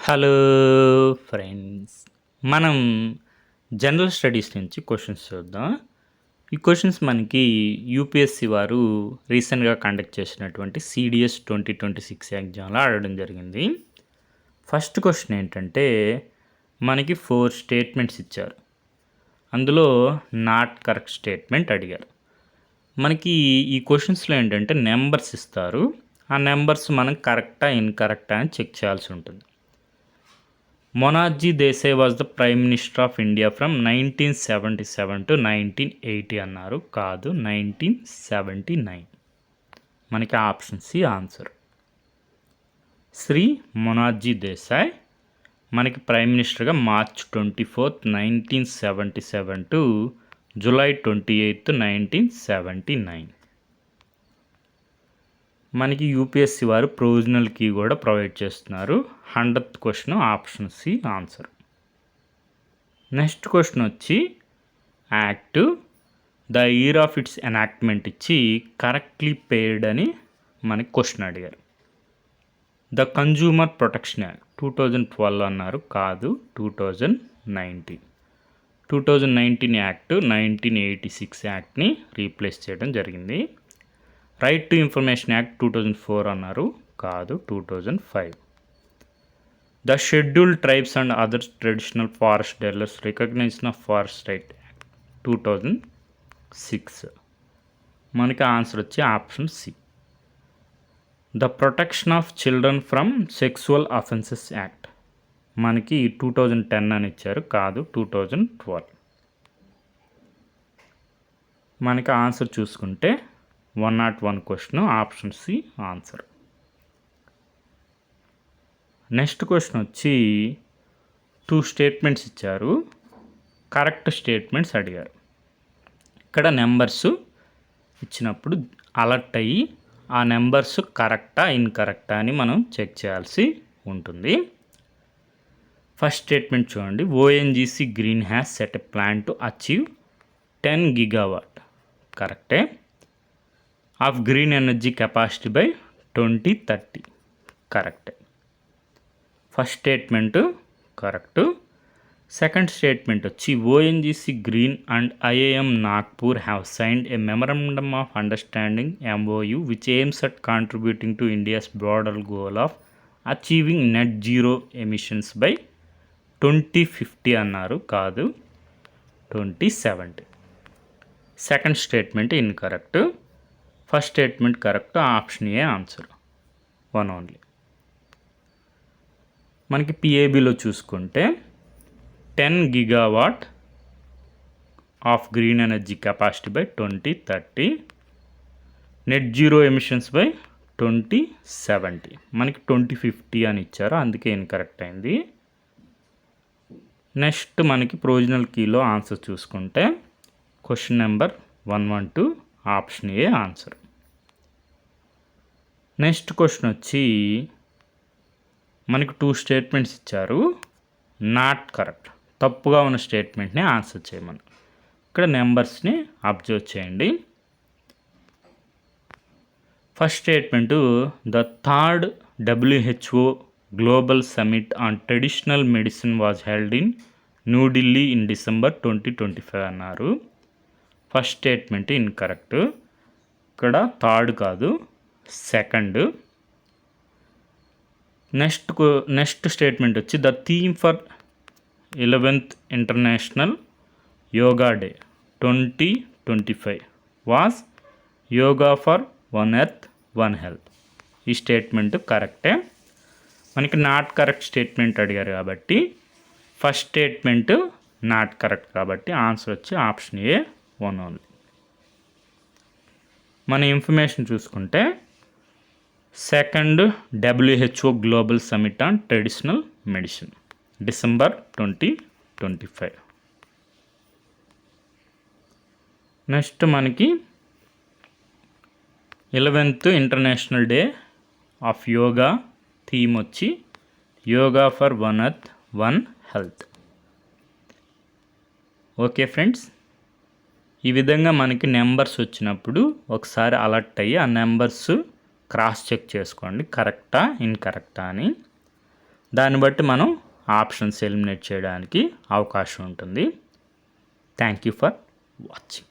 Hello friends. మనం general studies నుంచి questions చూద్దాం. ఈ క్వశ్చన్స్ మనకి యూపీఎస్సీ వారు రీసెంట్గా కండక్ట్ చేసినటువంటి సిడిఎస్ 2026 ఎగ్జామ్లో అడగడం జరిగింది. ఫస్ట్ క్వశ్చన్ ఏంటంటే మనకి 4 స్టేట్మెంట్స్ ఇచ్చారు. అందులో నాట్ కరెక్ట్ స్టేట్మెంట్ అడిగారు. మనకి ఈ క్వశ్చన్స్లో ఏంటంటే నెంబర్స్ ఇస్తారు. ఆ నెంబర్స్ మనం కరెక్టా ఇన్కరెక్టా అని చెక్ చేయాల్సి ఉంటుంది. Morarji Desai was the prime minister of India from 1977 to 1980 అన్నారు. కాదు, 1979. మనకి option C answer. Shri Morarji Desai మనకి ప్రైమ్ మినిస్టర్గా March 24th, 1977 to July 28th, 1979. మనకి యూపీఎస్సీ వారు ప్రొవిజనల్ కీ కూడా ప్రొవైడ్ చేస్తున్నారు. 100th question option C answer. Next question వచ్చి act the year of its enactment ఇచ్చి కరెక్ట్లీ పేడ్ అని మనకి క్వశ్చన్ అడిగారు. ద కన్జ్యూమర్ ప్రొటెక్షన్ యాక్ట్ 2012 అన్నారు. కాదు, 2019. 2019 యాక్ట్ 1986 యాక్ట్ని రీప్లేస్ చేయడం జరిగింది. రైట్ టు ఇన్ఫర్మేషన్ యాక్ట్ 2004 అన్నారు. కాదు, 2005. The scheduled tribes and other traditional forest dwellers recognition of forest right act 2006. మనకి ఆన్సర్ వచ్చి option C. The protection of children from sexual offences act మనకి 2010 అని ఇచ్చారు. కాదు, 2012. మనకి ఆన్సర్ చూసుకుంటే 101 question option C answer. Next question వచ్చి 2 statements ఇచ్చారు. కరెక్ట్ స్టేట్మెంట్స్ అడిగారు. ఇక్కడ నెంబర్స్ ఇచ్చినప్పుడు అలర్ట్ అయ్యి ఆ నెంబర్స్ కరెక్టా ఇన్కరెక్టా అని మనం చెక్ చేయాల్సి ఉంటుంది. ఫస్ట్ స్టేట్మెంట్ చూడండి. ONGC green has set a plan to achieve 10 gigawatt. కరెక్టే. Of green energy capacity by 2030. కరెక్టే. First statement correct. Second statement వచ్చి ONGC green and IAM Nagpur have signed a memorandum of understanding MOU which aims at contributing to India's broader goal of achieving net zero emissions by 2050 అన్నారు. కాదు, 2070. Second statement incorrect. First statement correct. Option A answer. 1 only. మనకి పిఏబిలో చూసుకుంటే 10 gigawatt of green energy capacity by 2030, net zero emissions by 2070. మనకి 2050 అని ఇచ్చారు, అందుకే incorrect అయింది. Next మనకి ప్రొవిజనల్ కీలో ఆన్సర్ చూసుకుంటే question number 112 option A answer. Next question వచ్చి మనకి 2 స్టేట్మెంట్స్ ఇచ్చారు. నాట్ కరెక్ట్, తప్పుగా ఉన్న స్టేట్మెంట్ని ఆన్సర్ చేయమని. ఇక్కడ నెంబర్స్ని అబ్జర్వ్ చేయండి. First statement the third WHO global summit on traditional medicine was held in New Delhi in December 2025 అన్నారు. First statement incorrect. ఇక్కడ థర్డ్ కాదు, సెకండ్. నెక్స్ట్ స్టేట్మెంట్ వచ్చి the theme for 11th international yoga day 2025 was yoga for one earth one health. ఈ statement కరెక్టే. మనకి not correct statement అడిగారు కాబట్టి first statement not correct కాబట్టి ఆన్సర్ వచ్చి ఆప్షన్ ఏ 1 ఓన్లీ. మన ఇన్ఫర్మేషన్ చూసుకుంటే second WHO global summit on traditional medicine December 2025. Next మనకి 11th international day of yoga theme వచ్చి yoga for one earth one health. Okay friends, ఈ విధంగా మనకి నెంబర్స్ వచ్చినప్పుడు ఒకసారి అలర్ట్ అయ్యి ఆ నెంబర్స్ క్రాస్ చెక్ చేసుకోండి, కరెక్టా ఇన్కరెక్టా అని. దాన్ని బట్టి మనం ఆప్షన్స్ ఎలిమినేట్ చేయడానికి అవకాశం ఉంటుంది. Thank you for watching.